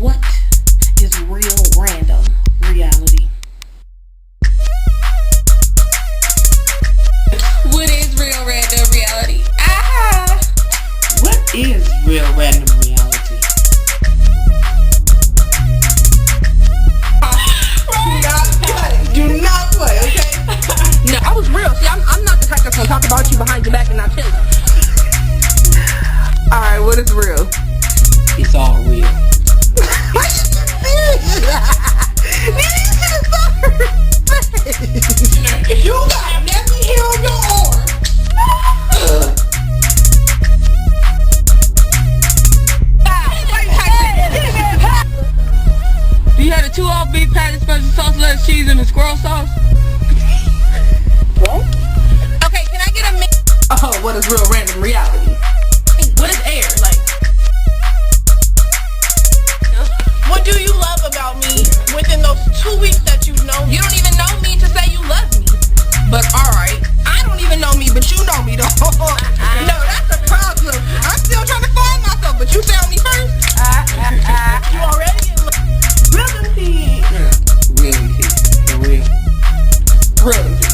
What is real random reality? What is real random reality? Ah! What is real random reality? Do not play, okay? No, I was real. See, I'm not the type that's gonna talk about you behind your back and not tell you. Alright, what is real? It's all real. Why you so serious? If you got a nappy hair on your arm, do you have the 2-off beef patty, special sauce, lettuce, cheese, and the squirrel sauce? What? Okay, can I get a mix? Oh, what is real random reality? What is air? Like, what do you love about me within those 2 weeks that you've known me? You don't even know me to say you love me. But alright, I don't even know me, but you know me though. No, that's a problem. I'm still trying to find myself, but you found me first. You already in love. Reality. Reality. For real. Reality.